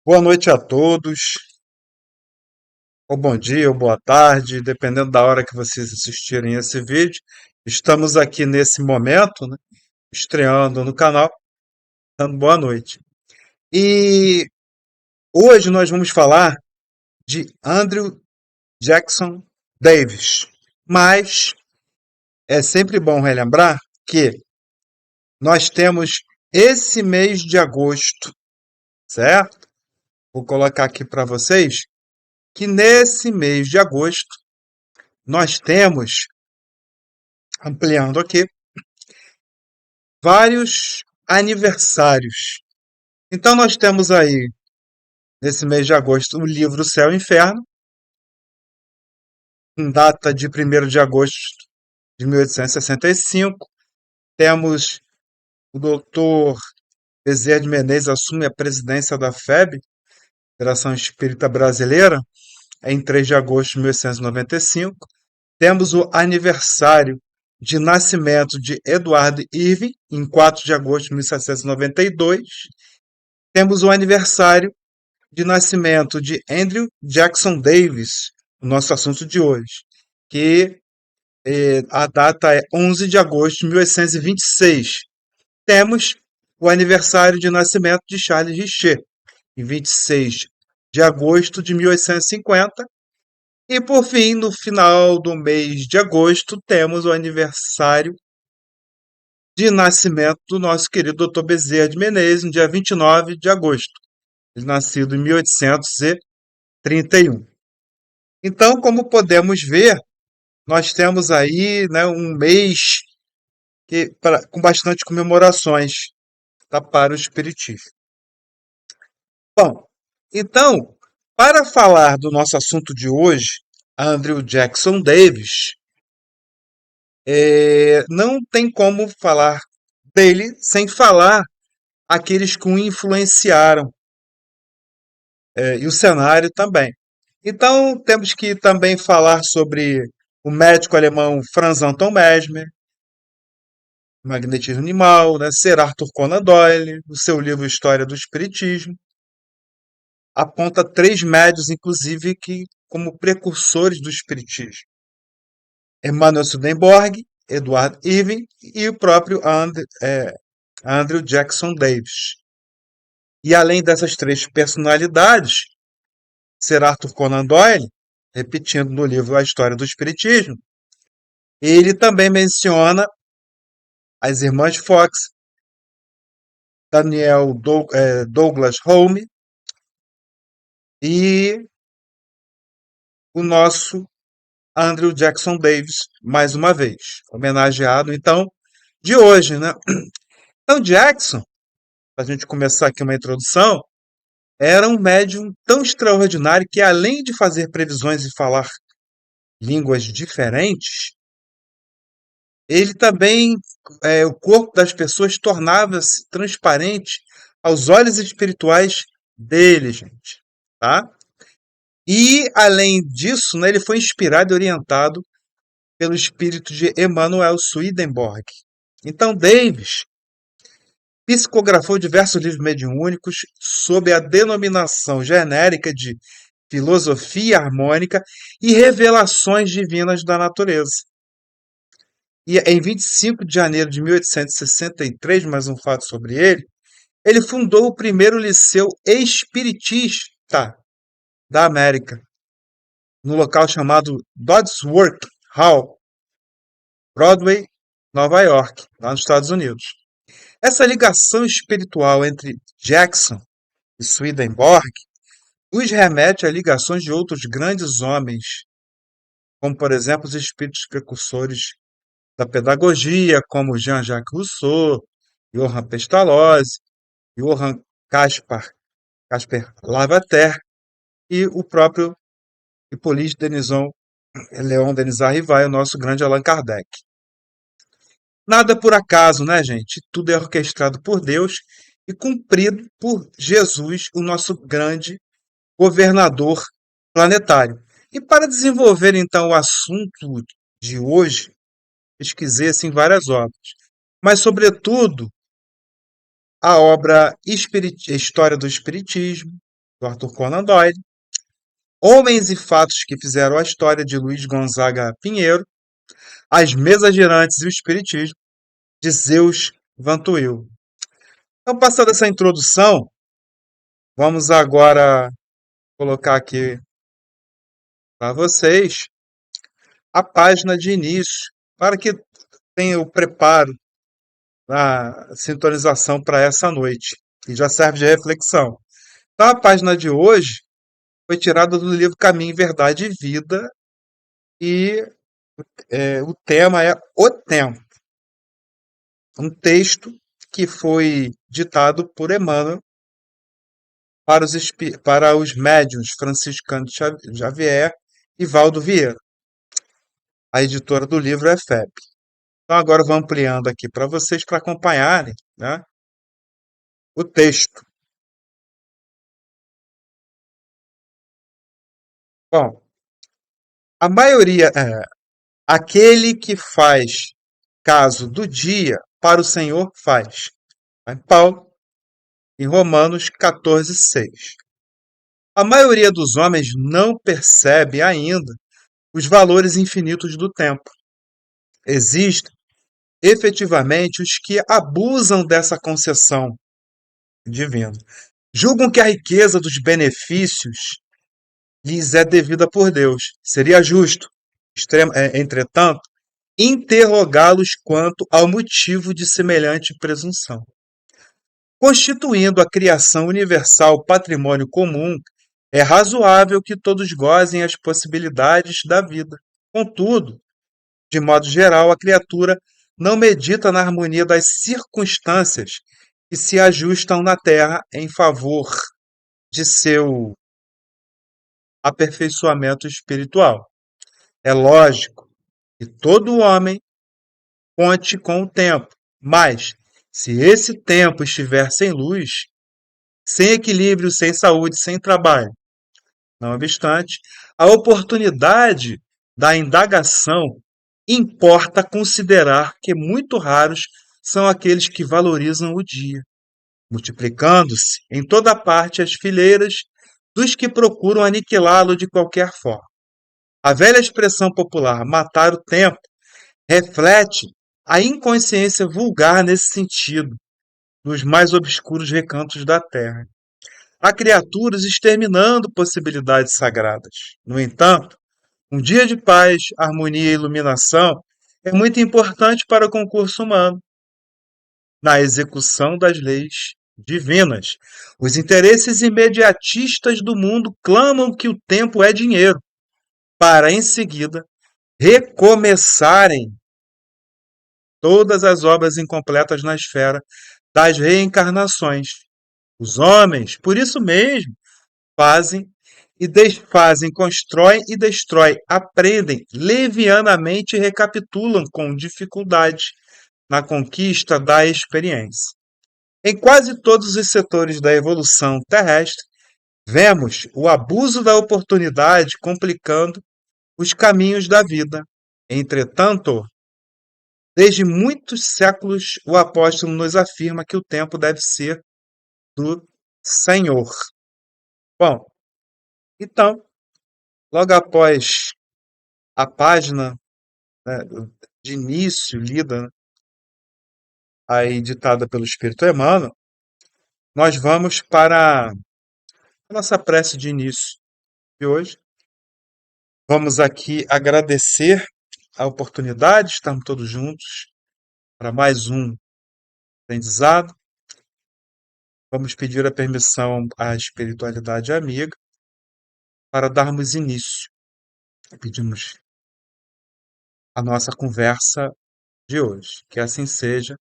Boa noite a todos, ou bom dia, ou boa tarde, dependendo da hora que vocês assistirem esse vídeo. Estamos aqui nesse momento, né, estreando no canal, dando boa noite. E hoje nós vamos falar de Andrew Jackson Davis. Mas é sempre bom relembrar que nós temos esse mês de agosto, certo? Vou colocar aqui para vocês que nesse mês de agosto nós temos, ampliando aqui, vários aniversários. Então nós temos aí, nesse mês de agosto, o livro Céu e Inferno, em data de 1º de agosto de 1865. Temos o doutor Bezerra de Menezes assume a presidência da FEB, Federação Espírita Brasileira, em 3 de agosto de 1895. Temos o aniversário de nascimento de Edward Irving, em 4 de agosto de 1792. Temos o aniversário de nascimento de Andrew Jackson Davis, o nosso assunto de hoje, que a data é 11 de agosto de 1826. Temos o aniversário de nascimento de Charles Richer, em 26 de agosto de 1850. E, por fim, no final do mês de agosto, temos o aniversário de nascimento do nosso querido Dr. Bezerra de Menezes, no dia 29 de agosto. Ele nascido em 1831. Então, como podemos ver, nós temos aí, né, um mês com bastante comemorações, tá, para o Espiritismo. Bom, então, para falar do nosso assunto de hoje, Andrew Jackson Davis, não tem como falar dele sem falar aqueles que o influenciaram, e o cenário também. Então, temos que também falar sobre o médico alemão Franz Anton Mesmer, Magnetismo Animal, né? Sir Arthur Conan Doyle, no seu livro História do Espiritismo, aponta três médios, inclusive, que como precursores do Espiritismo. Emanuel Swedenborg, Edward Irving e o próprio Andrew Jackson Davis. E além dessas três personalidades, Sir Arthur Conan Doyle, repetindo no livro A História do Espiritismo, ele também menciona as irmãs Fox, Douglas Home e o nosso Andrew Jackson Davis, mais uma vez, homenageado, então, de hoje, né? Então, Jackson, para a gente começar aqui uma introdução, era um médium tão extraordinário que, além de fazer previsões e falar línguas diferentes, ele também, o corpo das pessoas tornava-se transparente aos olhos espirituais dele, gente, tá? E, além disso, né, ele foi inspirado e orientado pelo espírito de Emanuel Swedenborg. Então, Davis psicografou diversos livros mediúnicos sob a denominação genérica de Filosofia Harmônica e Revelações Divinas da Natureza. E em 25 de janeiro de 1863, mais um fato sobre ele fundou o primeiro liceu espiritista da América, no local chamado Dodsworth Hall, Broadway, Nova York, lá nos Estados Unidos. Essa ligação espiritual entre Jackson e Swedenborg nos remete a ligações de outros grandes homens, como, por exemplo, os espíritos precursores da pedagogia, como Jean-Jacques Rousseau, Johann Pestalozzi, Johann Caspar Lavater e o próprio Hippolyte Léon Denis Arrivai, o nosso grande Allan Kardec. Nada por acaso, né, gente? Tudo é orquestrado por Deus e cumprido por Jesus, o nosso grande governador planetário. E para desenvolver, então, o assunto de hoje, pesquisei assim, várias obras, mas, sobretudo, a obra História do Espiritismo, do Arthur Conan Doyle, Homens e Fatos que Fizeram a História, de Luiz Gonzaga Pinheiro, As Mesas Girantes e o Espiritismo, de Zeus Vantuil. Então, passando essa introdução, vamos agora colocar aqui para vocês a página de início, para que tenha o preparo, a sintonização para essa noite, e já serve de reflexão. Então, a página de hoje foi tirada do livro Caminho, Verdade e Vida, e o tema é O Tempo, um texto que foi ditado por Emmanuel para os médiuns Franciscano de Xavier e Valdo Vieira. A editora do livro é FEB. Então agora eu vou ampliando aqui para vocês para acompanharem, né, o texto. Bom, a maioria aquele que faz caso do dia para o Senhor faz. Tá? Paulo, em Romanos 14:6. A maioria dos homens não percebe ainda os valores infinitos do tempo. Existem, efetivamente, os que abusam dessa concessão divina. Julgam que a riqueza dos benefícios lhes é devida por Deus. Seria justo, entretanto, interrogá-los quanto ao motivo de semelhante presunção. Constituindo a criação universal patrimônio comum, é razoável que todos gozem as possibilidades da vida. Contudo, de modo geral, a criatura não medita na harmonia das circunstâncias que se ajustam na Terra em favor de seu aperfeiçoamento espiritual. É lógico que todo homem conte com o tempo, mas se esse tempo estiver sem luz, sem equilíbrio, sem saúde, sem trabalho, não obstante, a oportunidade da indagação importa considerar que muito raros são aqueles que valorizam o dia, multiplicando-se em toda parte as fileiras dos que procuram aniquilá-lo de qualquer forma. A velha expressão popular matar o tempo reflete a inconsciência vulgar nesse sentido, nos mais obscuros recantos da terra. Há criaturas exterminando possibilidades sagradas. No entanto, um dia de paz, harmonia e iluminação é muito importante para o concurso humano na execução das leis divinas. Os interesses imediatistas do mundo clamam que o tempo é dinheiro, para em seguida recomeçarem todas as obras incompletas na esfera das reencarnações. Os homens, por isso mesmo, fazem e desfazem, constroem e destroem, aprendem levianamente e recapitulam com dificuldade na conquista da experiência. Em quase todos os setores da evolução terrestre, vemos o abuso da oportunidade complicando os caminhos da vida. Entretanto, desde muitos séculos, o apóstolo nos afirma que o tempo deve ser do Senhor. Bom, então, logo após a página, né, de início lida, né, aí ditada pelo Espírito Emmanuel, nós vamos para a nossa prece de início de hoje. Vamos aqui agradecer a oportunidade, estamos todos juntos para mais um aprendizado. Vamos pedir a permissão à espiritualidade amiga para darmos início. Pedimos a nossa conversa de hoje. Que assim seja,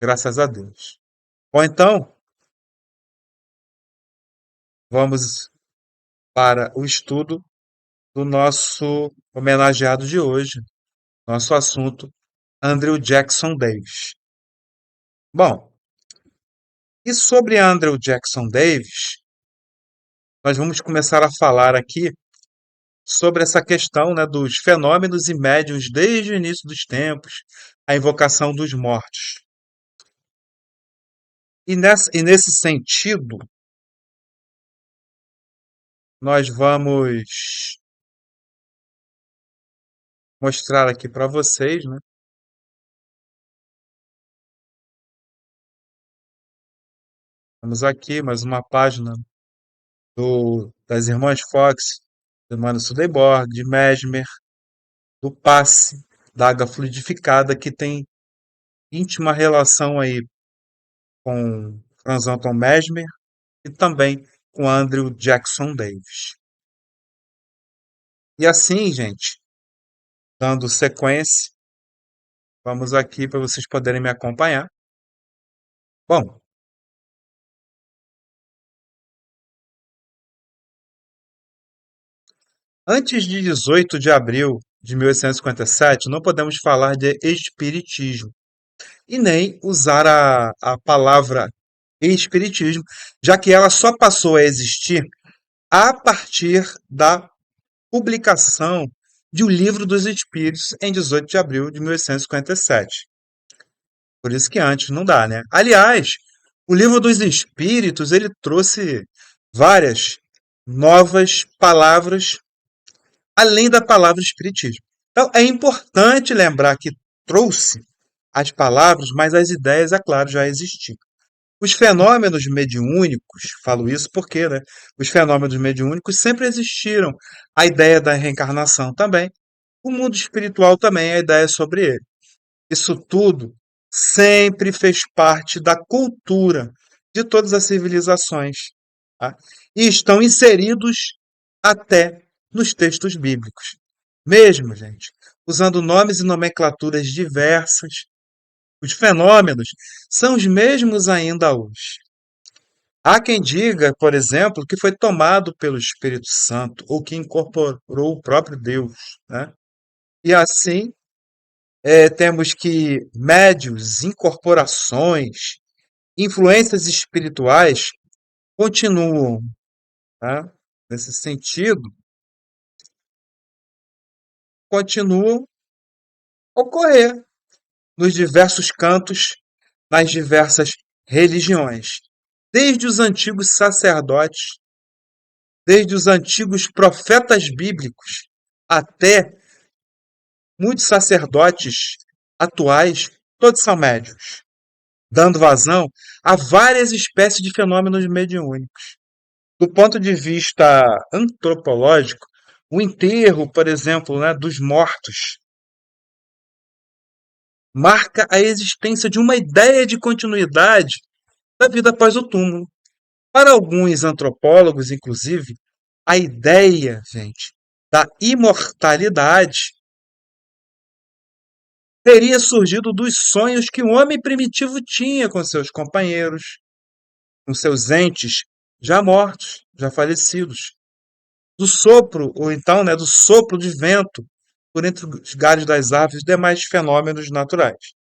graças a Deus. Ou então, vamos para o estudo do nosso homenageado de hoje, nosso assunto, Andrew Jackson Davis. Bom, e sobre Andrew Jackson Davis, nós vamos começar a falar aqui sobre essa questão, né, dos fenômenos e médiuns desde o início dos tempos, a invocação dos mortos. E nesse sentido, nós vamos mostrar aqui para vocês, né? Temos aqui mais uma página das Irmãs Fox, do Mano Swedenborg, de Mesmer, do passe da água fluidificada, que tem íntima relação aí com Franz Anton Mesmer e também com Andrew Jackson Davis. E assim, gente, dando sequência, vamos aqui para vocês poderem me acompanhar. Bom, antes de 18 de abril de 1857, não podemos falar de espiritismo e nem usar a palavra espiritismo, já que ela só passou a existir a partir da publicação de O Livro dos Espíritos em 18 de abril de 1857. Por isso que antes não dá, né? Aliás, o Livro dos Espíritos, ele trouxe várias novas palavras além da palavra espiritismo. Então, é importante lembrar que trouxe as palavras, mas as ideias, é claro, já existiam. Os fenômenos mediúnicos, falo isso porque, né, os fenômenos mediúnicos sempre existiram. A ideia da reencarnação também. O mundo espiritual também, a ideia sobre ele. Isso tudo sempre fez parte da cultura de todas as civilizações, tá? E estão inseridos até nos textos bíblicos. Mesmo, gente, usando nomes e nomenclaturas diversas, os fenômenos são os mesmos ainda hoje. Há quem diga, por exemplo, que foi tomado pelo Espírito Santo ou que incorporou o próprio Deus, né? E assim, temos que médios, incorporações, influências espirituais continuam, tá? Nesse sentido, continuam a ocorrer nos diversos cantos, nas diversas religiões. Desde os antigos sacerdotes, desde os antigos profetas bíblicos, até muitos sacerdotes atuais, todos são médios, dando vazão a várias espécies de fenômenos mediúnicos. Do ponto de vista antropológico, o enterro, por exemplo, né, dos mortos, marca a existência de uma ideia de continuidade da vida após o túmulo. Para alguns antropólogos, inclusive, a ideia, gente, da imortalidade teria surgido dos sonhos que o homem primitivo tinha com seus companheiros, com seus entes já mortos, já falecidos, do sopro, ou então, né, do sopro de vento por entre os galhos das árvores e demais fenômenos naturais.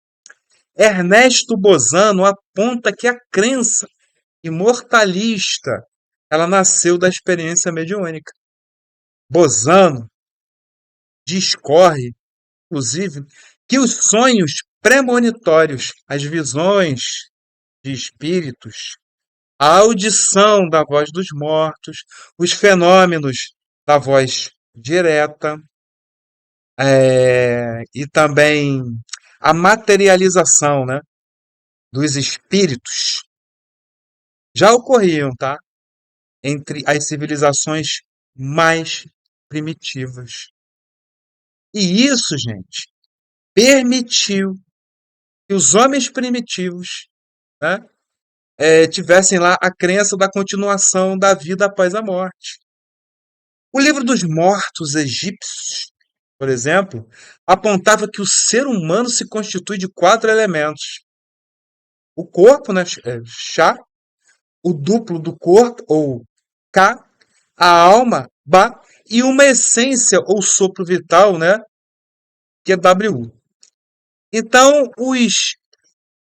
Ernesto Bozano aponta que a crença imortalista ela nasceu da experiência mediúnica. Bozano discorre, inclusive, que os sonhos premonitórios, as visões de espíritos, a audição da voz dos mortos, os fenômenos da voz direta, e também a materialização, né, dos espíritos já ocorriam, tá? Entre as civilizações mais primitivas. E isso, gente, permitiu que os homens primitivos, né, tivessem lá a crença da continuação da vida após a morte. O livro dos mortos egípcios, por exemplo, apontava que o ser humano se constitui de quatro elementos: o corpo, né, Chá, o duplo do corpo, ou Ka, a alma, Ba, e uma essência ou sopro vital, né, que é WU. Então, os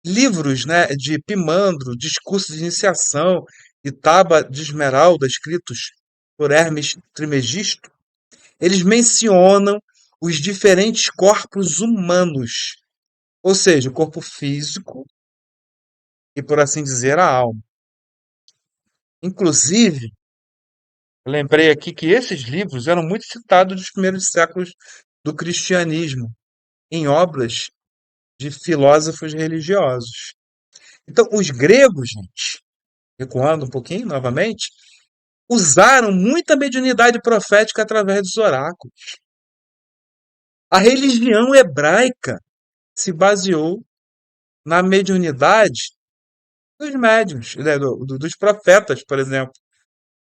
livros, né, de Pimandro, Discurso de Iniciação e Taba de Esmeralda, escritos por Hermes Trismegisto, eles mencionam os diferentes corpos humanos, ou seja, o corpo físico e, por assim dizer, a alma. Inclusive, Eu lembrei aqui que esses livros eram muito citados nos primeiros séculos do cristianismo, em obras de filósofos religiosos. Então, os gregos, gente, recuando um pouquinho novamente, usaram muita mediunidade profética através dos oráculos. A religião hebraica se baseou na mediunidade dos médiuns, né, dos profetas, por exemplo.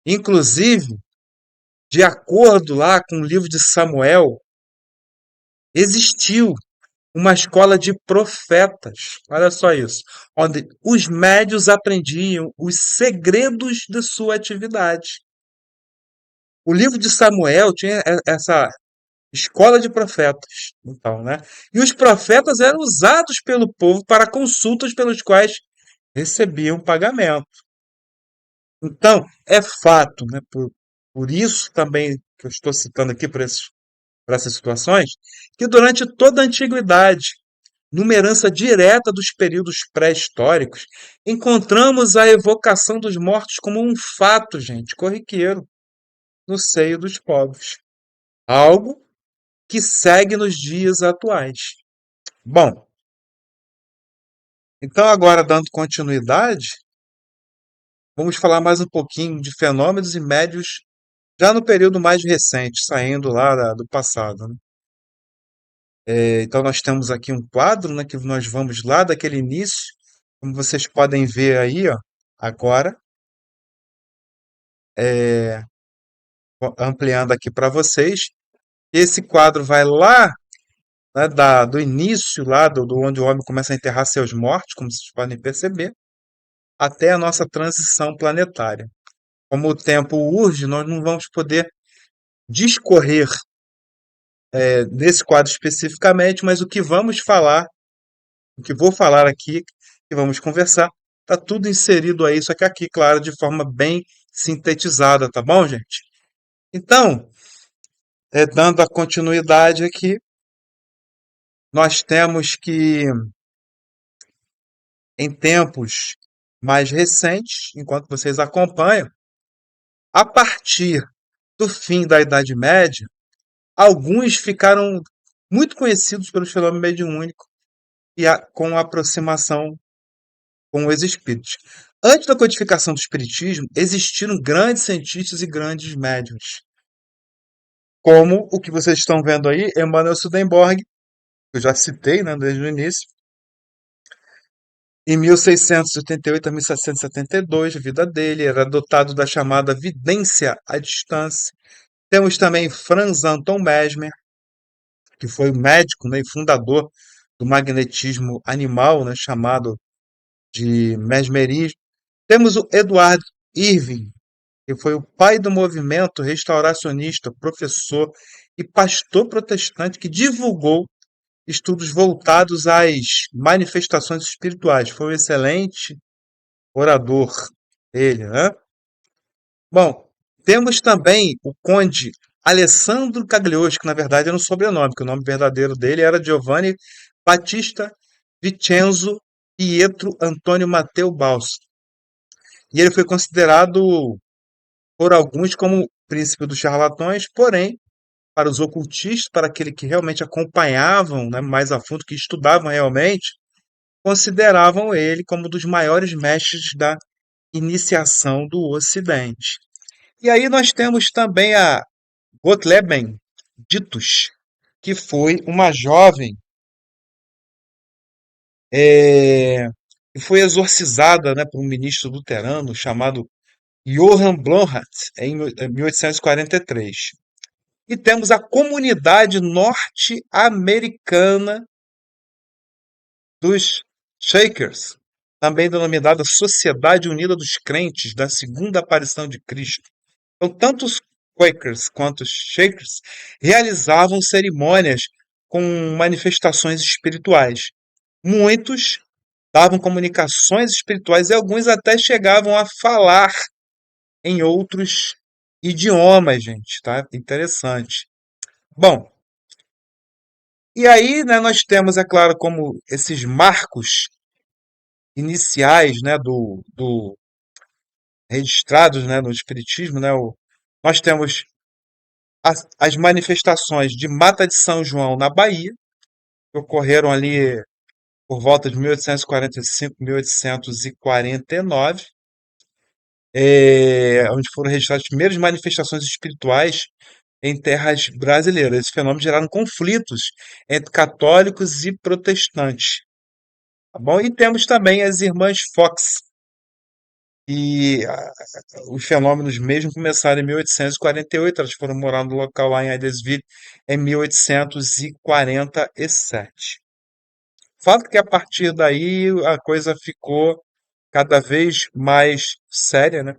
Inclusive, de acordo lá com o livro de Samuel, existiu uma escola de profetas. Olha só isso. Onde os médios aprendiam os segredos de sua atividade. O livro de Samuel tinha essa escola de profetas, então, né? E os profetas eram usados pelo povo para consultas pelos quais recebiam pagamento. Então, é fato, né? Por isso também que eu estou citando aqui por essas situações, que durante toda a antiguidade, numa herança direta dos períodos pré-históricos, encontramos a evocação dos mortos como um fato, gente, corriqueiro, no seio dos povos. Algo que segue nos dias atuais. Bom, então agora dando continuidade, vamos falar mais um pouquinho de fenômenos e médios já no período mais recente, saindo lá do passado, né? Então nós temos aqui um quadro, né, que nós vamos lá daquele início, como vocês podem ver aí, ó, agora, é, ampliando aqui para vocês. Esse quadro vai lá, né, do início, lá do onde o homem começa a enterrar seus mortos, como vocês podem perceber, até a nossa transição planetária. Como o tempo urge, nós não vamos poder discorrer nesse quadro especificamente, mas o que vamos falar, o que vou falar aqui, que vamos conversar, está tudo inserido aí, só que aqui, claro, de forma bem sintetizada, tá bom, gente? Então, dando a continuidade aqui, nós temos que, em tempos mais recentes, enquanto vocês acompanham, a partir do fim da Idade Média, alguns ficaram muito conhecidos pelo fenômeno mediúnico e com a aproximação com os espíritos. Antes da codificação do espiritismo, existiram grandes cientistas e grandes médiuns, como o que vocês estão vendo aí, Emanuel Swedenborg, que eu já citei, né, desde o início, em 1688 a 1772, a vida dele era dotado da chamada vidência à distância. Temos também Franz Anton Mesmer, que foi o médico, né, e fundador do magnetismo animal, né, chamado de mesmerismo. Temos o Edward Irving, que foi o pai do movimento restauracionista, professor e pastor protestante que divulgou estudos voltados às manifestações espirituais. Foi um excelente orador, ele, né? Bom, temos também o conde Alessandro Cagliostro, que na verdade era um sobrenome, que o nome verdadeiro dele era Giovanni Battista Vincenzo Pietro Antônio Matteo Balsa. E ele foi considerado por alguns como o príncipe dos charlatões, porém, para os ocultistas, para aqueles que realmente acompanhavam, né, mais a fundo, que estudavam realmente, consideravam ele como um dos maiores mestres da iniciação do Ocidente. E aí nós temos também a Gottlieb Ditus, que foi uma jovem é, que foi exorcizada, né, por um ministro luterano chamado Johann Blomhardt em 1843. E temos a comunidade norte-americana dos Shakers, também denominada Sociedade Unida dos Crentes da Segunda Aparição de Cristo. Então, tanto os Quakers quanto os Shakers realizavam cerimônias com manifestações espirituais. Muitos davam comunicações espirituais e alguns até chegavam a falar em outros idiomas, gente, tá? Interessante. Bom, e aí, né, nós temos, é claro, como esses marcos iniciais, né, do registrados, né, no espiritismo, né, Nós temos as manifestações de Mata de São João na Bahia, que ocorreram ali por volta de 1845, 1849, onde foram registradas as primeiras manifestações espirituais em terras brasileiras. Esse fenômeno geraram conflitos entre católicos e protestantes. Tá bom? E temos também as irmãs Fox, e os fenômenos mesmo começaram em 1848, elas foram morar no local lá em Adesville em 1847. Fato que a partir daí a coisa ficou cada vez mais séria, né?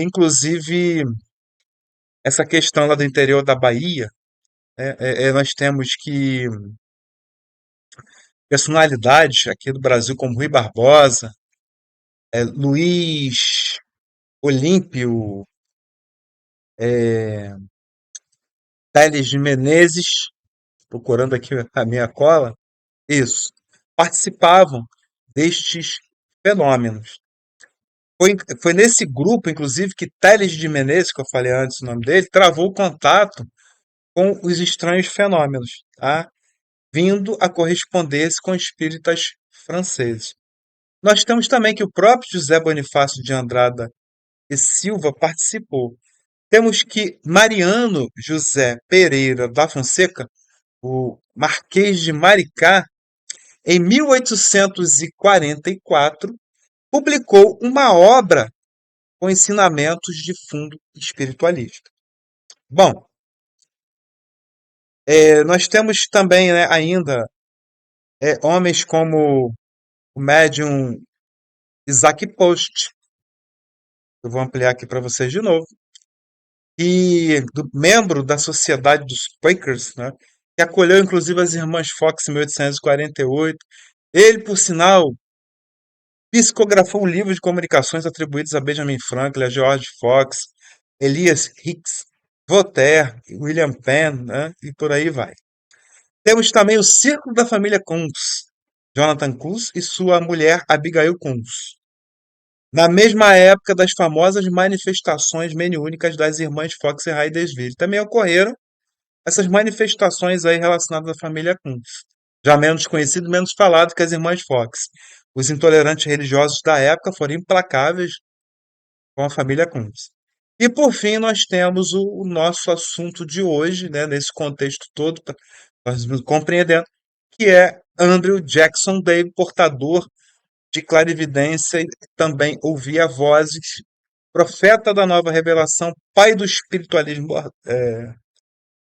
Inclusive, essa questão lá do interior da Bahia, né, nós temos que personalidades aqui do Brasil, como Rui Barbosa, Luiz Olímpio, é, Teles de Menezes, procurando aqui a minha cola, isso, participavam destes fenômenos. Foi nesse grupo, inclusive, que Teles de Menezes, que eu falei antes o nome dele, travou contato com os estranhos fenômenos, tá? Vindo a corresponder-se com espíritas franceses. Nós temos também que o próprio José Bonifácio de Andrada e Silva participou. Temos que Mariano José Pereira da Fonseca, o Marquês de Maricá, em 1844, publicou uma obra com ensinamentos de fundo espiritualista. Bom, nós temos também, né, ainda homens como o médium Isaac Post, eu vou ampliar aqui para vocês de novo, e membro da Sociedade dos Quakers, né, que acolheu inclusive as irmãs Fox em 1848. Ele, por sinal, psicografou um livro de comunicações atribuídos a Benjamin Franklin, a George Fox, Elias Hicks, Voltaire, William Penn, né, e por aí vai. Temos também o Círculo da Família Kunz, Jonathan Kunz e sua mulher Abigail Kunz. Na mesma época das famosas manifestações mediúnicas das irmãs Fox e Hydesville, também ocorreram essas manifestações aí relacionadas à família Kunz. Já menos conhecido, menos falado que as irmãs Fox. Os intolerantes religiosos da época foram implacáveis com a família Kunz. E por fim, nós temos o nosso assunto de hoje, né, nesse contexto todo, nós compreendendo, que é Andrew Jackson Davis, portador de clarividência e também ouvia vozes, profeta da nova revelação, pai do espiritualismo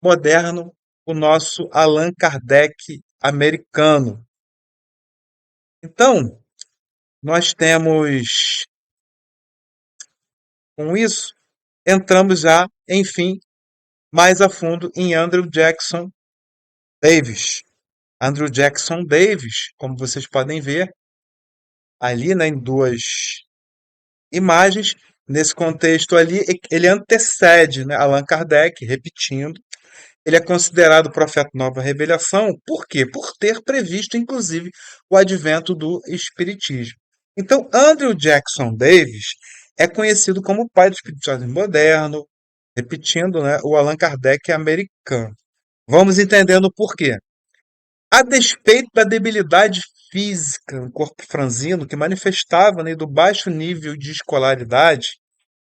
moderno, o nosso Allan Kardec americano. Então, nós temos, com isso, entramos já, enfim, mais a fundo em Andrew Jackson Davis. Andrew Jackson Davis, como vocês podem ver ali, né, em duas imagens, nesse contexto ali, ele antecede, né, Allan Kardec, repetindo. Ele é considerado profeta nova revelação, por quê? Por ter previsto, inclusive, o advento do Espiritismo. Então, Andrew Jackson Davis é conhecido como o pai do espiritismo moderno, repetindo, né, o Allan Kardec americano. Vamos entendendo por quê. A despeito da debilidade física, um corpo franzino, que manifestava, né, do baixo nível de escolaridade,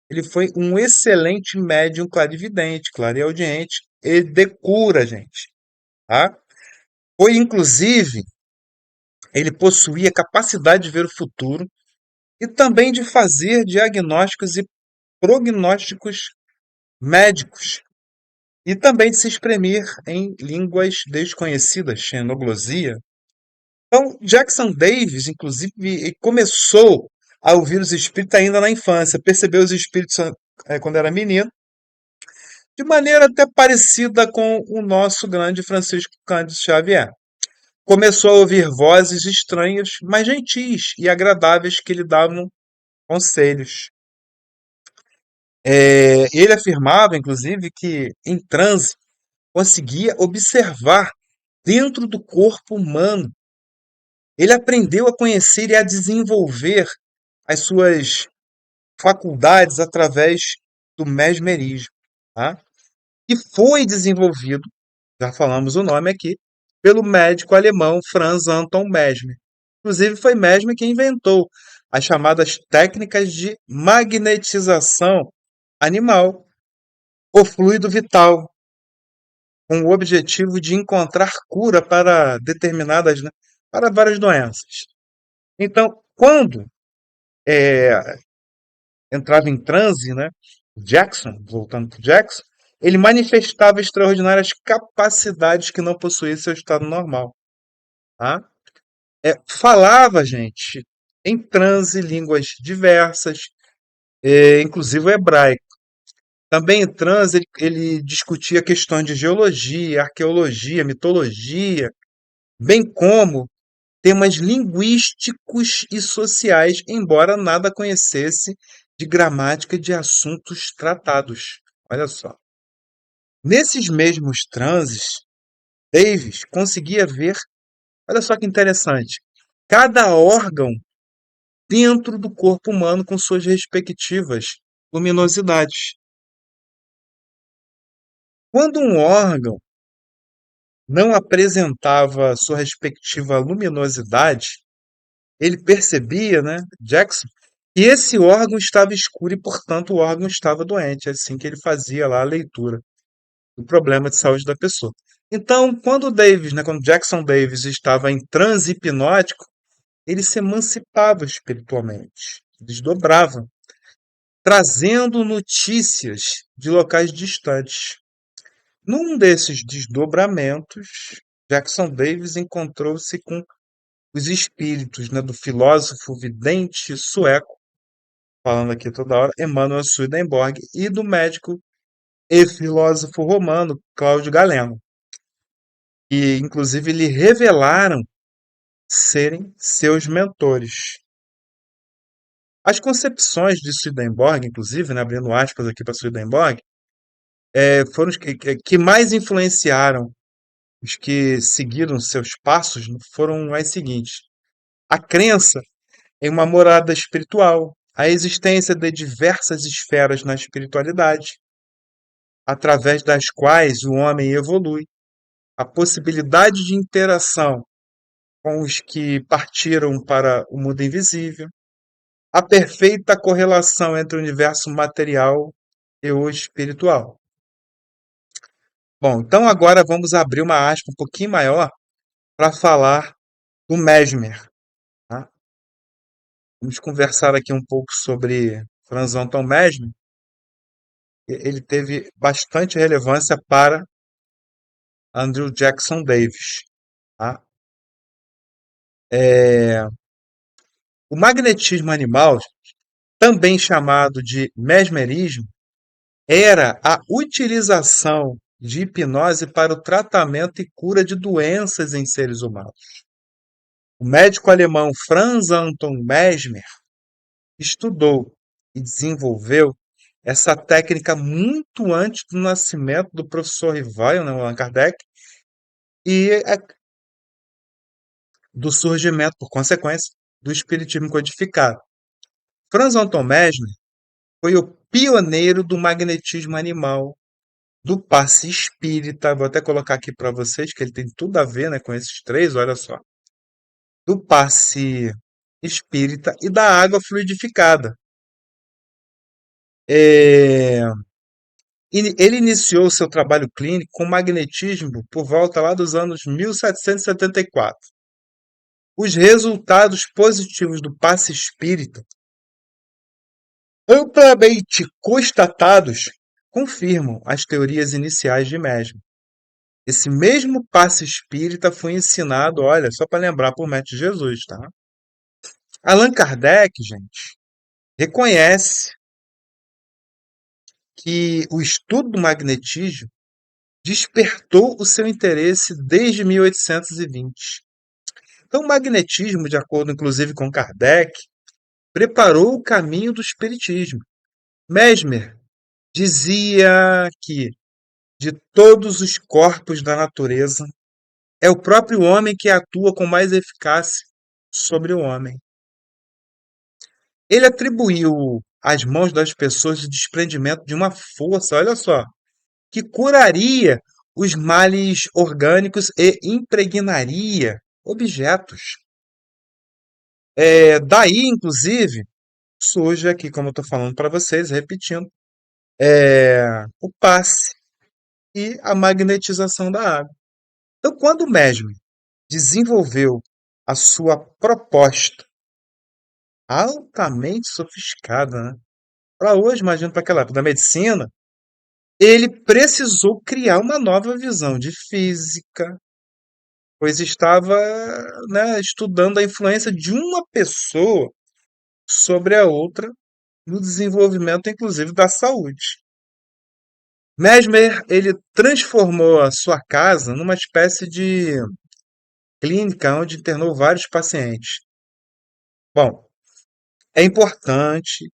ele foi um excelente médium clarividente, clareaudiente e de cura, gente. Tá? Foi, inclusive, ele possuía capacidade de ver o futuro e também de fazer diagnósticos e prognósticos médicos, e também de se exprimir em línguas desconhecidas, xenoglosia. Então, Jackson Davis, inclusive, começou a ouvir os espíritos ainda na infância, percebeu os espíritos quando era menino, de maneira até parecida com o nosso grande Francisco Cândido Xavier. Começou a ouvir vozes estranhas, mas gentis e agradáveis que lhe davam conselhos. Ele afirmava, inclusive, que em transe conseguia observar dentro do corpo humano. Ele aprendeu a conhecer e a desenvolver as suas faculdades através do mesmerismo, tá? E foi desenvolvido, já falamos o nome aqui, pelo médico alemão Franz Anton Mesmer. Inclusive, foi Mesmer quem inventou as chamadas técnicas de magnetização animal, o fluido vital, com o objetivo de encontrar cura para determinadas, né, para várias doenças. Então, quando entrava em transe, né, Jackson, voltando para Jackson, ele manifestava extraordinárias capacidades que não possuía em seu estado normal. Tá? Falava, gente, em transe, línguas diversas, inclusive o hebraico. Também em transe, ele discutia questões de geologia, arqueologia, mitologia, bem como temas linguísticos e sociais, embora nada conhecesse de gramática de assuntos tratados. Olha só. Nesses mesmos transes, Davis conseguia ver, olha só que interessante, cada órgão dentro do corpo humano com suas respectivas luminosidades. Quando um órgão não apresentava sua respectiva luminosidade, ele percebia, né, Jackson, que esse órgão estava escuro e, portanto, o órgão estava doente. É assim que ele fazia lá a leitura do problema de saúde da pessoa. Então, quando o Davis, né, quando Jackson Davis estava em transe hipnótico, ele se emancipava espiritualmente, desdobrava, trazendo notícias de locais distantes. Num desses desdobramentos, Jackson Davis encontrou-se com os espíritos, né, do filósofo vidente sueco, falando aqui toda hora, Emanuel Swedenborg, e do médico e filósofo romano Cláudio Galeno, que inclusive lhe revelaram serem seus mentores. As concepções de Swedenborg, inclusive, né, abrindo aspas aqui para Swedenborg, foram os que mais influenciaram os que seguiram seus passos, foram as seguintes: a crença em uma morada espiritual, a existência de diversas esferas na espiritualidade, através das quais o homem evolui, a possibilidade de interação com os que partiram para o mundo invisível, a perfeita correlação entre o universo material e o espiritual. Bom, então agora vamos abrir uma aspa um pouquinho maior para falar do Mesmer. Tá? Vamos conversar aqui um pouco sobre Franz Anton Mesmer. Ele teve bastante relevância para Andrew Jackson Davis. Tá? O magnetismo animal, também chamado de mesmerismo, era a utilização de hipnose para o tratamento e cura de doenças em seres humanos. O médico alemão Franz Anton Mesmer estudou e desenvolveu essa técnica muito antes do nascimento do professor rival, né, Allan Kardec, e do surgimento, por consequência, do espiritismo codificado. Franz Anton Mesmer foi o pioneiro do magnetismo animal, do passe espírita, vou até colocar aqui para vocês que ele tem tudo a ver, né, com esses três, olha só, do passe espírita e da água fluidificada. É, Ele iniciou seu trabalho clínico com magnetismo por volta lá dos anos 1774. Os resultados positivos do passe espírita, amplamente constatados, confirmam as teorias iniciais de Mesmer. Esse mesmo passe espírita foi ensinado, olha, só para lembrar, por Mestre Jesus, tá? Allan Kardec, gente, reconhece que o estudo do magnetismo despertou o seu interesse desde 1820. Então, o magnetismo, de acordo inclusive com Kardec, preparou o caminho do espiritismo. Mesmer dizia que de todos os corpos da natureza, é o próprio homem que atua com mais eficácia sobre o homem. Ele atribuiu às mãos das pessoas o desprendimento de uma força, olha só, que curaria os males orgânicos e impregnaria objetos. Daí, inclusive, surge aqui, como eu estou falando para vocês, repetindo, o passe e a magnetização da água. Então, quando o Mesmer desenvolveu a sua proposta altamente sofisticada, né? Para hoje, imagino para aquela época da medicina, ele precisou criar uma nova visão de física, pois estava, né, estudando a influência de uma pessoa sobre a outra no desenvolvimento, inclusive, da saúde. Mesmer, ele transformou a sua casa numa espécie de clínica onde internou vários pacientes. Bom, é importante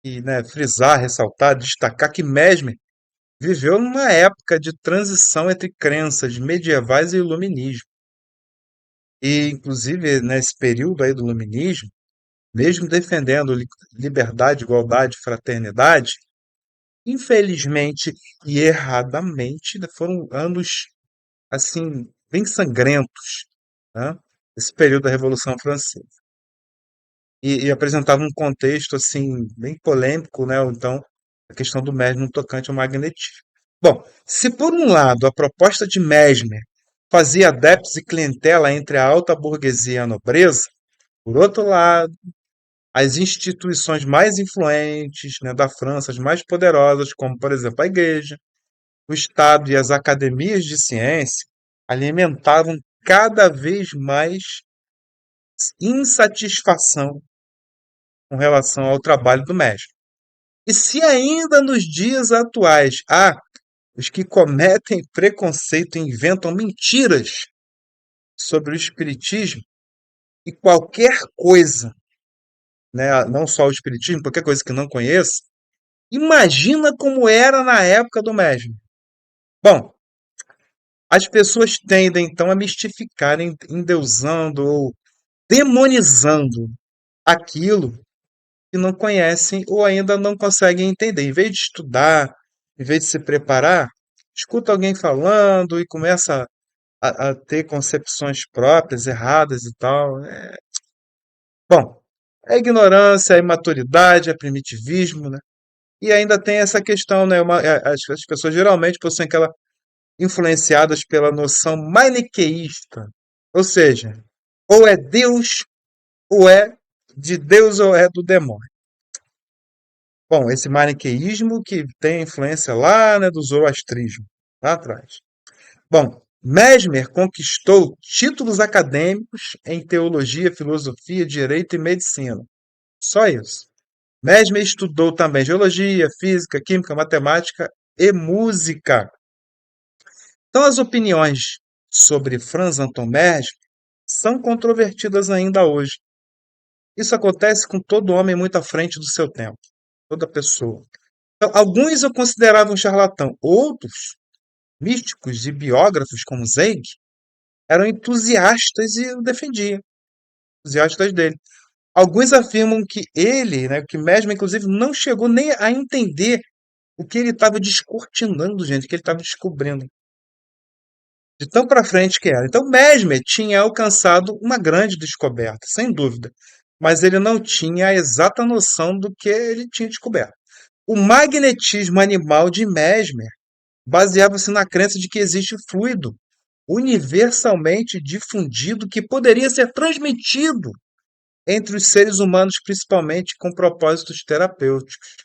e, né, frisar, ressaltar, destacar que Mesmer viveu numa época de transição entre crenças medievais e iluminismo. E, inclusive, nesse período aí do iluminismo, mesmo defendendo liberdade, igualdade, fraternidade, infelizmente e erradamente, né, foram anos assim bem sangrentos, né? Esse período da Revolução Francesa e apresentava um contexto assim bem polêmico, né? Ou então a questão do Mesmer no tocante ao magnetismo. Bom, se por um lado a proposta de Mesmer fazia adeptos e clientela entre a alta burguesia e a nobreza, por outro lado, as instituições mais influentes, né, da França, as mais poderosas, como por exemplo a Igreja, o Estado e as academias de ciência, alimentavam cada vez mais insatisfação com relação ao trabalho do mestre. E se ainda nos dias atuais há os que cometem preconceito e inventam mentiras sobre o espiritismo e qualquer coisa, né, não só o espiritismo, qualquer coisa que não conheça, imagina como era na época do mestre. Bom, as pessoas tendem então a mistificar, endeusando ou demonizando aquilo que não conhecem ou ainda não conseguem entender. Em vez de estudar, em vez de se preparar, escuta alguém falando e começa a ter concepções próprias, erradas e tal. Bom, é ignorância, é imaturidade, é primitivismo, né? E ainda tem essa questão, né? As pessoas geralmente possuem aquela influenciadas pela noção maniqueísta, ou seja, ou é Deus, ou é de Deus, ou é do demônio. Bom, esse maniqueísmo que tem influência lá, né, do zoroastrismo, lá atrás. Bom, Mesmer conquistou títulos acadêmicos em teologia, filosofia, direito e medicina. Só isso. Mesmer estudou também geologia, física, química, matemática e música. Então, as opiniões sobre Franz Anton Mesmer são controvertidas ainda hoje. Isso acontece com todo homem muito à frente do seu tempo, toda pessoa. Então, alguns o consideravam charlatão, outros, místicos e biógrafos como Zweig, eram entusiastas e o defendiam, entusiastas dele. Alguns afirmam que ele, né, que Mesmer, inclusive, não chegou nem a entender o que ele estava descortinando, gente, o que ele estava descobrindo. De tão para frente que era. Então, Mesmer tinha alcançado uma grande descoberta, sem dúvida, mas ele não tinha a exata noção do que ele tinha descoberto. O magnetismo animal de Mesmer baseava-se na crença de que existe fluido universalmente difundido que poderia ser transmitido entre os seres humanos, principalmente com propósitos terapêuticos.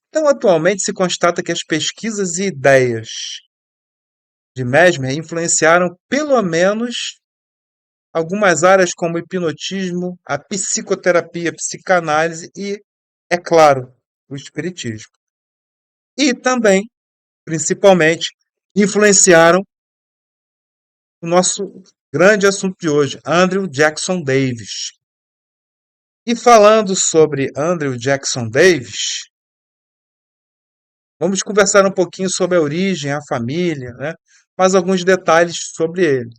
Então, atualmente se constata que as pesquisas e ideias de Mesmer influenciaram pelo menos algumas áreas como o hipnotismo, a psicoterapia, a psicanálise e, é claro, o espiritismo. E também, principalmente, influenciaram o nosso grande assunto de hoje, Andrew Jackson Davis. E falando sobre Andrew Jackson Davis, vamos conversar um pouquinho sobre a origem, a família, né? Mais alguns detalhes sobre ele,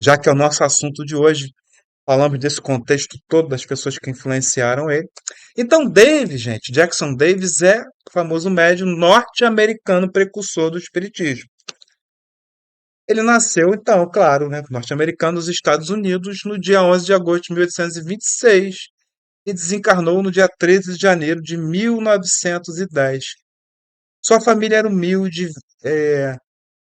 já que é o nosso assunto de hoje, Falamos desse contexto todo das pessoas que influenciaram ele. Então, Davis, gente, Jackson Davis é o famoso médium norte-americano precursor do espiritismo. Ele nasceu, então, claro, né, norte-americano nos Estados Unidos no dia 11 de agosto de 1826 e desencarnou no dia 13 de janeiro de 1910. Sua família era humilde, é,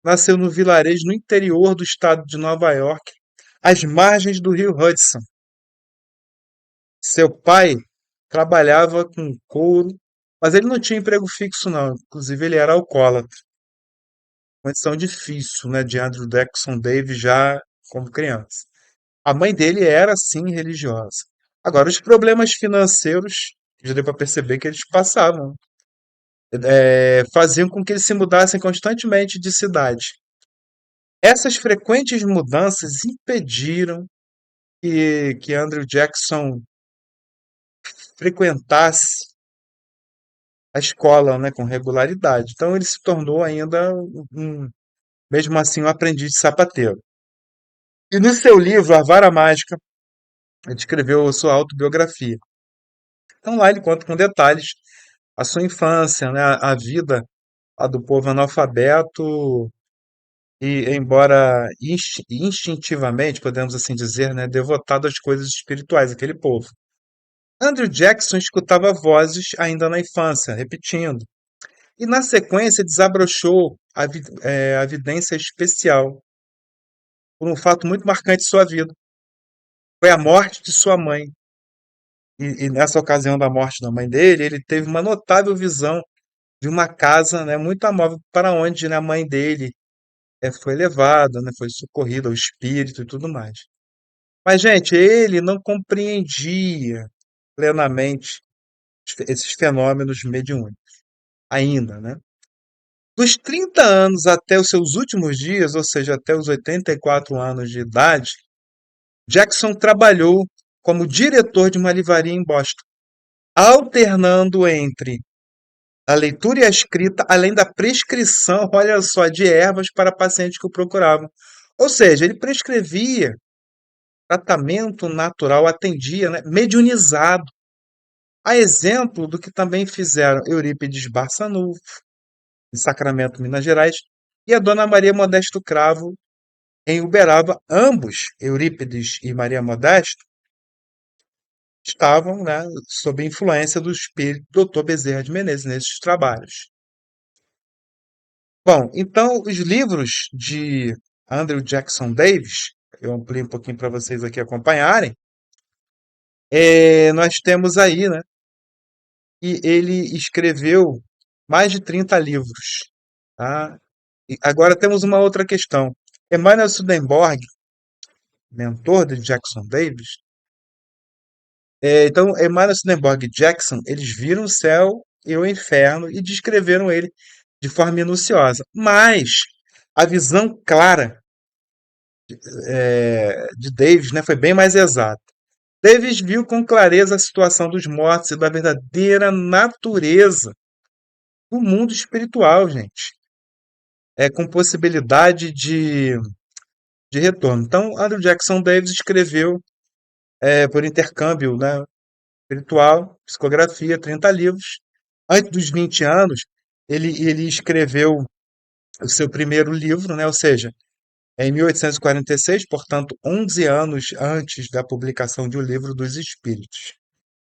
nasceu no vilarejo no interior do estado de Nova York, às margens do rio Hudson. Seu pai trabalhava com couro, mas ele não tinha emprego fixo, não. Inclusive, ele era alcoólatra. Condição difícil, né, de Andrew Jackson Davis já como criança. A mãe dele era, sim, religiosa. Agora, os problemas financeiros, já deu para perceber que eles passavam, faziam com que eles se mudassem constantemente de cidade. Essas frequentes mudanças impediram que Andrew Jackson frequentasse a escola, né, com regularidade. Então ele se tornou ainda mesmo assim um aprendiz de sapateiro. E no seu livro A Vara Mágica, ele escreveu a sua autobiografia. Então lá ele conta com detalhes a sua infância, né, a vida do povo analfabeto e embora instintivamente, podemos assim dizer, né, devotado às coisas espirituais, aquele povo. Andrew Jackson escutava vozes ainda na infância, repetindo. E na sequência desabrochou a vidência especial por um fato muito marcante de sua vida. Foi a morte de sua mãe. E nessa ocasião da morte da mãe dele, ele teve uma notável visão de uma casa, né, muito amável para onde, né, a mãe dele foi levada, né, foi socorrida, o espírito e tudo mais. Mas, gente, ele não compreendia plenamente esses fenômenos mediúnicos, ainda, né? Dos 30 anos até os seus últimos dias, ou seja, até os 84 anos de idade, Jackson trabalhou como diretor de uma livraria em Boston, alternando entre a leitura e a escrita, além da prescrição, olha só, de ervas para pacientes que o procuravam. Ou seja, ele prescrevia tratamento natural, atendia, né, mediunizado. A exemplo do que também fizeram Eurípides Barçanufo, em Sacramento, Minas Gerais, e a Dona Maria Modesto Cravo, em Uberaba. Ambos, Eurípides e Maria Modesto, estavam, né, sob influência do espírito Dr. Bezerra de Menezes nesses trabalhos. Bom, então os livros de Andrew Jackson Davis, eu amplio um pouquinho para vocês aqui acompanharem, nós temos aí, né, que ele escreveu mais de 30 livros, tá? E agora temos uma outra questão. Emmanuel Swedenborg, mentor de Jackson Davis, então Emmanuel Swedenborg e Jackson, eles viram o céu e o inferno e descreveram ele de forma minuciosa. Mas a visão clara de Davis, né, foi bem mais exata. Davis viu com clareza a situação dos mortos e da verdadeira natureza do mundo espiritual, gente. Com possibilidade de retorno. Então, Andrew Jackson Davis escreveu, por intercâmbio, né, espiritual, psicografia, 30 livros. Antes dos 20 anos, ele escreveu o seu primeiro livro, né, ou seja, em 1846, portanto, 11 anos antes da publicação de O Livro dos Espíritos.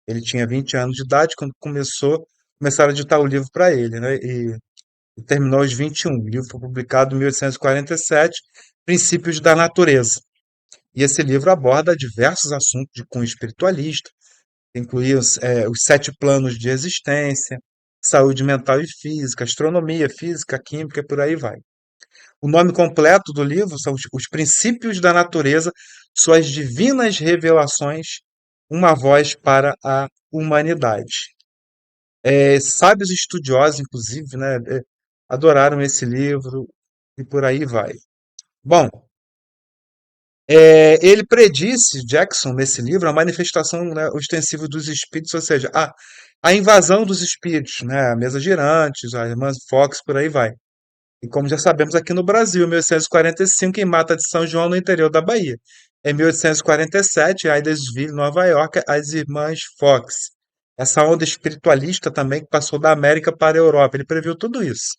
Ele tinha 20 anos de idade quando começaram a editar o livro para ele, né? E terminou aos 21. O livro foi publicado em 1847, Princípios da Natureza. E esse livro aborda diversos assuntos de cunho espiritualista, incluía os 7 planos de existência, saúde mental e física, astronomia, física, química e por aí vai. O nome completo do livro são Os Princípios da Natureza, Suas Divinas Revelações, uma voz para a humanidade. Sábios estudiosos, inclusive, né, adoraram esse livro e por aí vai. Bom, ele predisse, Jackson, nesse livro, a manifestação, né, ostensiva dos espíritos, ou seja, a invasão dos espíritos, né, a mesa girante, a irmã Fox, por aí vai. E como já sabemos aqui no Brasil, em 1845, em Mata de São João, no interior da Bahia. Em 1847, em Hydesville, Nova York, as irmãs Fox. Essa onda espiritualista também que passou da América para a Europa. Ele previu tudo isso.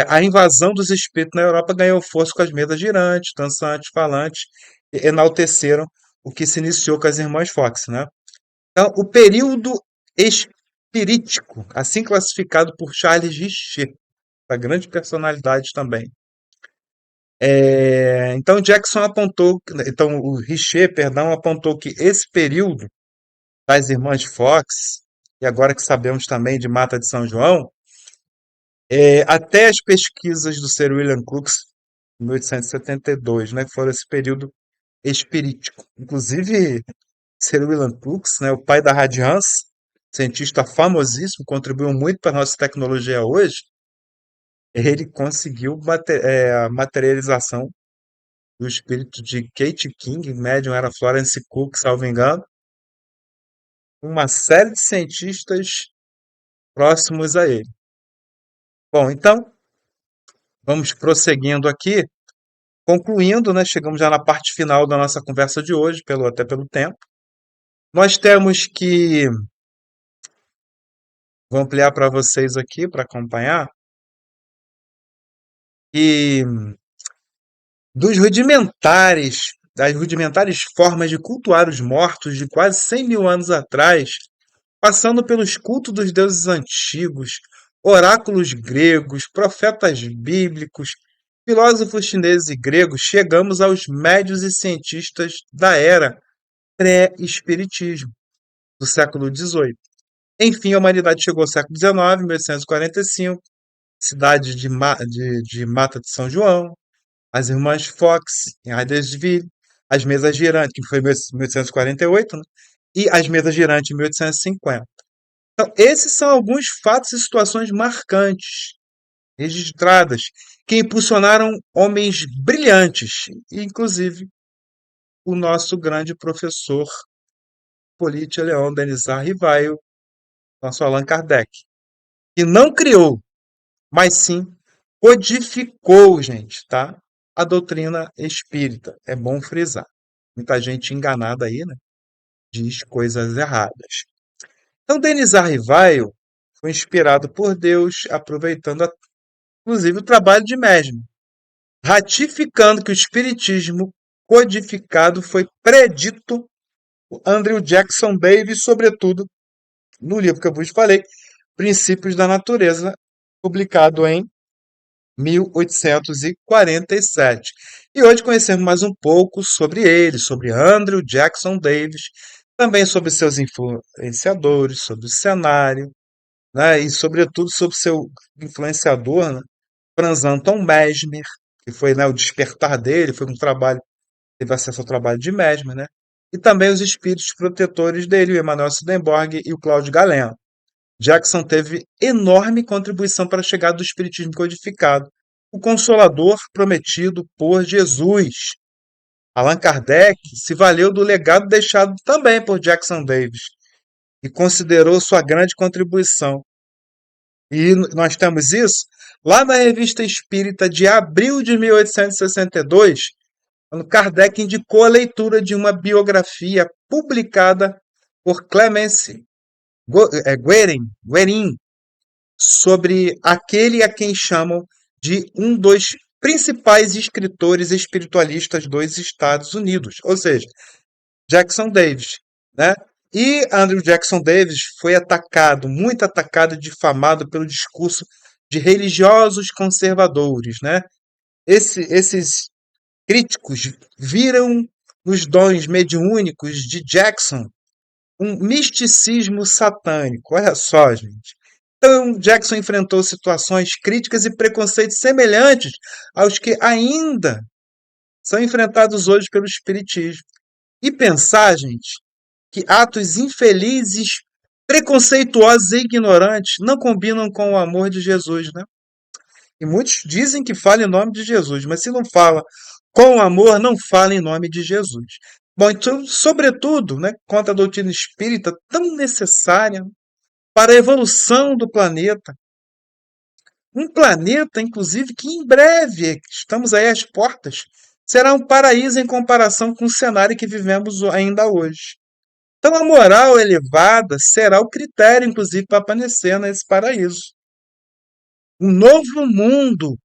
A invasão dos espíritos na Europa ganhou força com as mesas girantes, dançantes, falantes, e enalteceram o que se iniciou com as irmãs Fox, né? Então, o período espirítico, assim classificado por Charles Richer, a grande personalidade também. Então, Jackson apontou, então o Richer, perdão, apontou que esse período das irmãs Fox, e agora que sabemos também de Mata de São João, até as pesquisas do Sir William Crookes, em 1872, né, que foram esse período espirítico. Inclusive, Sir William Crookes, né, o pai da radiância, cientista famosíssimo, contribuiu muito para a nossa tecnologia hoje, ele conseguiu a materialização do espírito de Kate King, médium era Florence Cook, salvo engano, uma série de cientistas próximos a ele. Bom, então, vamos prosseguindo aqui, concluindo, né, chegamos já na parte final da nossa conversa de hoje, até pelo tempo. Nós temos que, vou ampliar para vocês aqui, para acompanhar, e das rudimentares formas de cultuar os mortos de quase 100 mil anos atrás, passando pelos cultos dos deuses antigos, oráculos gregos, profetas bíblicos, filósofos chineses e gregos, chegamos aos médios e cientistas da era pré-espiritismo, do século XVIII. Enfim, a humanidade chegou ao século XIX, 1845, cidade de Mata de São João, as irmãs Fox, em Hydesville, as mesas girantes, que foi em 1848, né? E as mesas girantes em 1850. Então, esses são alguns fatos e situações marcantes, registradas, que impulsionaram homens brilhantes, inclusive o nosso grande professor Hippolyte Leon Denis Rivaio, nosso Allan Kardec, que não criou, mas sim codificou, gente, tá? A doutrina espírita. É bom frisar. Muita gente enganada aí, né? Diz coisas erradas. Então, Denis Rivaio foi inspirado por Deus, aproveitando, inclusive, o trabalho de Mesmer, ratificando que o espiritismo codificado foi predito por Andrew Jackson Davis, sobretudo no livro que eu vos falei, Princípios da Natureza, publicado em 1847. E hoje conhecemos mais um pouco sobre ele, sobre Andrew Jackson Davis, também sobre seus influenciadores, sobre o cenário, né, e sobretudo sobre seu influenciador, né, Franz Anton Mesmer, que foi, né, o despertar dele, foi um trabalho, teve acesso ao trabalho de Mesmer, né, e também os espíritos protetores dele, o Emanuel Swedenborg e o Cláudio Galeno. Jackson teve enorme contribuição para a chegada do espiritismo codificado, o consolador prometido por Jesus. Allan Kardec se valeu do legado deixado também por Jackson Davis e considerou sua grande contribuição. E nós temos isso lá na Revista Espírita de abril de 1862, quando Kardec indicou a leitura de uma biografia publicada por Clemence Guerin, sobre aquele a quem chamam de um dos principais escritores espiritualistas dos Estados Unidos, ou seja, Jackson Davis, né? E Andrew Jackson Davis foi atacado, muito atacado e difamado pelo discurso de religiosos conservadores, né? Esses críticos viram nos dons mediúnicos de Jackson um misticismo satânico. Olha só, gente. Então, Jackson enfrentou situações críticas e preconceitos semelhantes aos que ainda são enfrentados hoje pelo Espiritismo. E pensar, gente, que atos infelizes, preconceituosos e ignorantes não combinam com o amor de Jesus, né? E muitos dizem que fala em nome de Jesus, mas se não fala com amor, não fala em nome de Jesus. Bom, então, sobretudo, né, contra a doutrina espírita tão necessária para a evolução do planeta. Um planeta, inclusive, que em breve, estamos aí às portas, será um paraíso em comparação com o cenário que vivemos ainda hoje. Então, a moral elevada será o critério, inclusive, para permanecer nesse paraíso. Um novo mundo,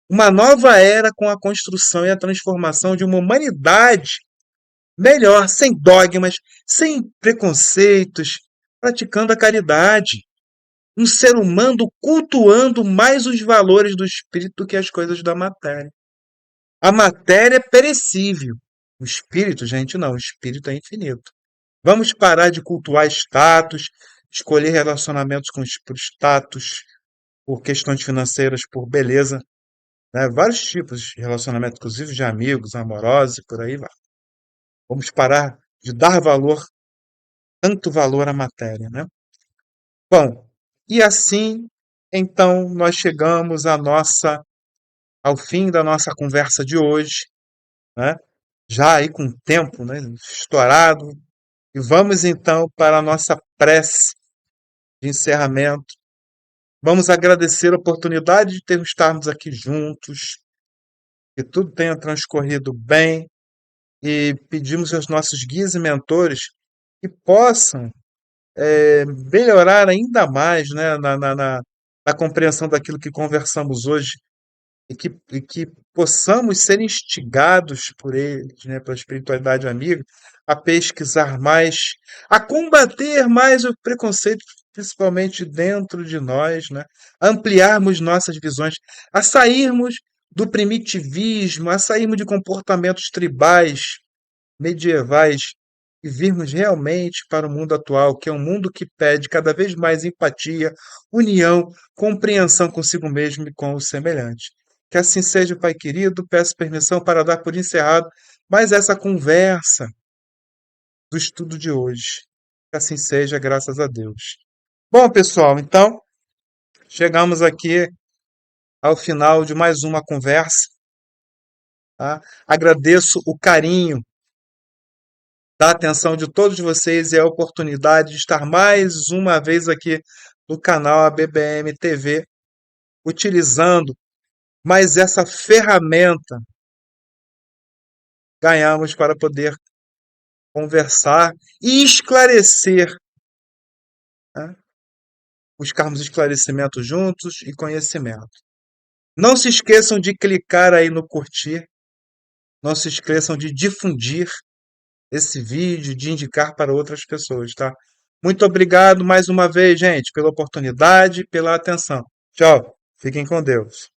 uma nova era com a construção e a transformação de uma humanidade melhor, sem dogmas, sem preconceitos, praticando a caridade. Um ser humano cultuando mais os valores do espírito do que as coisas da matéria. A matéria é perecível. O espírito, gente, não. O espírito é infinito. Vamos parar de cultuar status, escolher relacionamentos por status, por questões financeiras, por beleza, né? Vários tipos de relacionamento, inclusive de amigos, amorosos e por aí vai. Vamos parar de dar valor, tanto valor à matéria, né? Bom, e assim, então, nós chegamos ao fim da nossa conversa de hoje, né? Já aí com o tempo, né, estourado, e vamos então para a nossa prece de encerramento. Vamos agradecer a oportunidade de termos estarmos aqui juntos, que tudo tenha transcorrido bem e pedimos aos nossos guias e mentores que possam melhorar ainda mais, né, na compreensão daquilo que conversamos hoje e que possamos ser instigados por eles, né, pela espiritualidade amiga, a pesquisar mais, a combater mais o preconceito, principalmente dentro de nós, né, a ampliarmos nossas visões, a sairmos do primitivismo, a sairmos de comportamentos tribais, medievais, e virmos realmente para o mundo atual, que é um mundo que pede cada vez mais empatia, união, compreensão consigo mesmo e com o semelhante. Que assim seja, Pai querido, peço permissão para dar por encerrado mais essa conversa do estudo de hoje. Que assim seja, graças a Deus. Bom, pessoal, então chegamos aqui ao final de mais uma conversa. Tá? Agradeço o carinho da atenção de todos vocês e a oportunidade de estar mais uma vez aqui no canal ABBM TV, utilizando mais essa ferramenta que ganhamos para poder conversar e esclarecer, né? Buscarmos esclarecimento juntos e conhecimento. Não se esqueçam de clicar aí no curtir, não se esqueçam de difundir esse vídeo, de indicar para outras pessoas, tá? Muito obrigado mais uma vez, gente, pela oportunidade, pela atenção. Tchau. Fiquem com Deus.